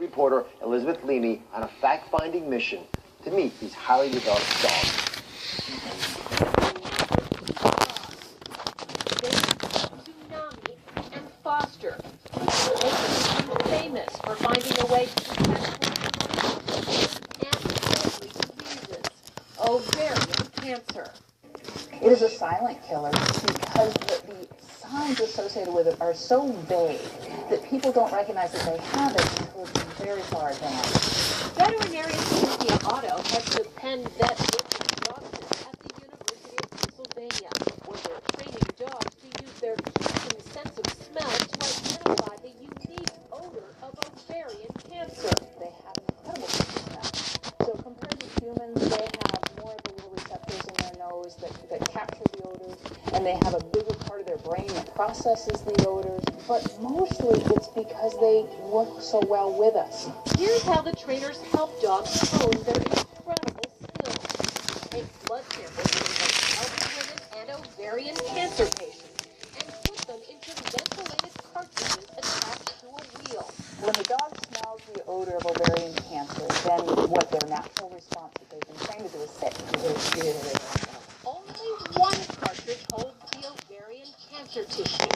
reporter Elizabeth Leamy on a fact-finding mission to meet these highly developed dogs. Tsunami and Foster, making famous for finding a way to detect and deadly diseases, ovarian cancer. It is a silent killer because the signs associated with it are so vague that people don't recognize that they have it until it's very far advanced. Veterinarian Cynthia Otto heads the Penn Vet Dog Center at the University of Pennsylvania, where they're training dogs to use their keen sense of smell to identify the unique odor of ovarian cancer. They have an incredible sense of smell. So compared to humans, they have more of the little receptors in their nose that capture the odors, and they have a bigger part of their brain that processes the odors, but mostly it's because they work so well with us. Here's how the trainers help dogs hone their incredible skills. Take blood samples from both healthy women and ovarian cancer patients and put them into ventilated cartridges attached to a wheel. When the dog smells the odor of ovarian cancer, then what their natural response that they've been trained to do is sit. Only one cartridge holds the ovarian cancer tissue.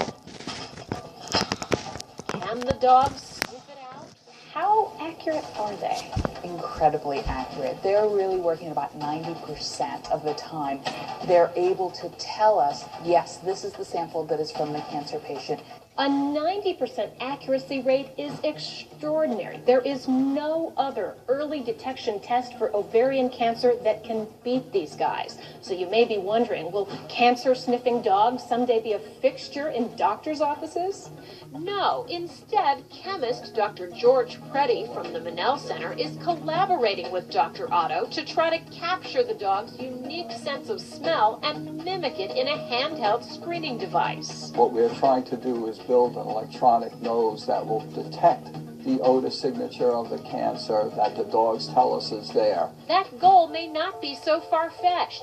Can the dogs sniff it out? How accurate are they? Incredibly accurate. They're really working about 90% of the time. They're able to tell us, yes, this is the sample that is from the cancer patient. A 90% accuracy rate is extraordinary. There is no other early detection test for ovarian cancer that can beat these guys. So you may be wondering, will cancer-sniffing dogs someday be a fixture in doctors' offices? No. Instead, chemist Dr. George Preddy from the Menel Center is collaborating with Dr. Otto to try to capture the dog's unique sense of smell and mimic it in a handheld screening device. What we're trying to do is build an electronic nose that will detect the odor signature of the cancer that the dogs tell us is there. That goal may not be so far-fetched.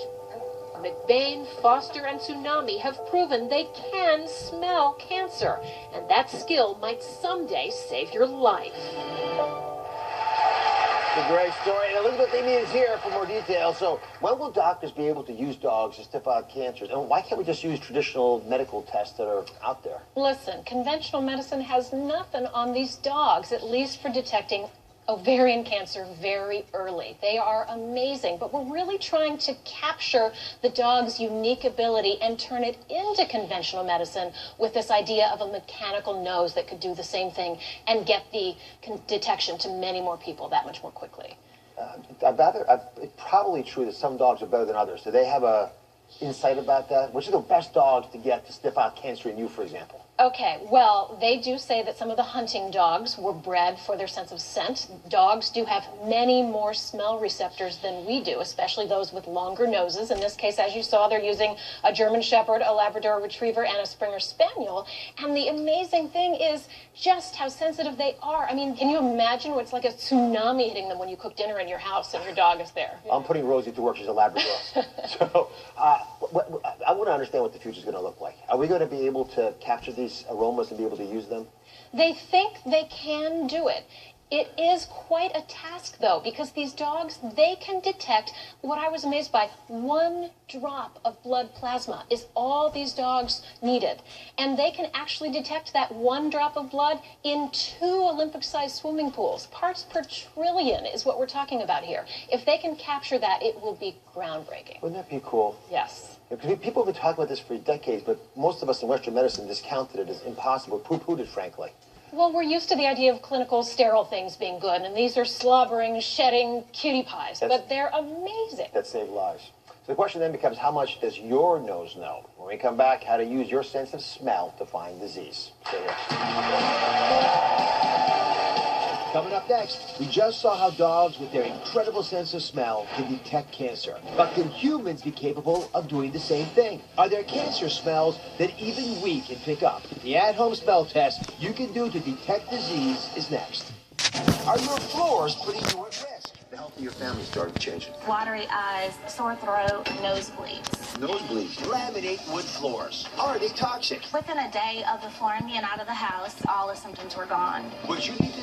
McBain, Foster, and Tsunami have proven they can smell cancer, and that skill might someday save your life. It's a great story. And Elizabeth Leamy is here for more details. So when will doctors be able to use dogs to sniff out cancers? And why can't we just use traditional medical tests that are out there? Listen, conventional medicine has nothing on these dogs, at least for detecting ovarian cancer very early. They are amazing, but we're really trying to capture the dog's unique ability and turn it into conventional medicine with this idea of a mechanical nose that could do the same thing and get the detection to many more people that much more quickly. It's probably true that some dogs are better than others. Do they have a insight about that? Which are the best dogs to get to sniff out cancer in you, for example? Okay, well, they do say that some of the hunting dogs were bred for their sense of scent. Dogs do have many more smell receptors than we do, especially those with longer noses. In this case, as you saw, they're using a German Shepherd, a Labrador Retriever, and a Springer Spaniel. And the amazing thing is just how sensitive they are. I mean, can you imagine what it's like a tsunami hitting them when you cook dinner in your house and your dog is there? I'm putting Rosie to work. She's a Labrador. So I want to understand what the future is going to look like. Are we going to be able to capture these aromas and be able to use them? They think they can do it. It is quite a task, though, because these dogs, they can detect what I was amazed by. 1 drop of blood plasma is all these dogs needed. And they can actually detect that 1 drop of blood in 2 Olympic-sized swimming pools. Parts per trillion is what we're talking about here. If they can capture that, it will be groundbreaking. Wouldn't that be cool? Yes. Because people have been talking about this for decades, but most of us in Western medicine discounted it as impossible, poo-pooed it, frankly. Well, we're used to the idea of clinical sterile things being good, and these are slobbering, shedding cutie pies, but they're amazing. That save lives. So the question then becomes, how much does your nose know? When we come back, how to use your sense of smell to find disease. Stay here. Coming up next, we just saw how dogs with their incredible sense of smell can detect cancer. But can humans be capable of doing the same thing? Are there cancer smells that even we can pick up? The at-home smell test you can do to detect disease is next. Are your floors putting you at risk? The health of your family started changing. Watery eyes, sore throat, nosebleeds. Nosebleeds. Laminate wood floors. Are they toxic? Within a day of the flooring being out of the house, all the symptoms were gone. What you need to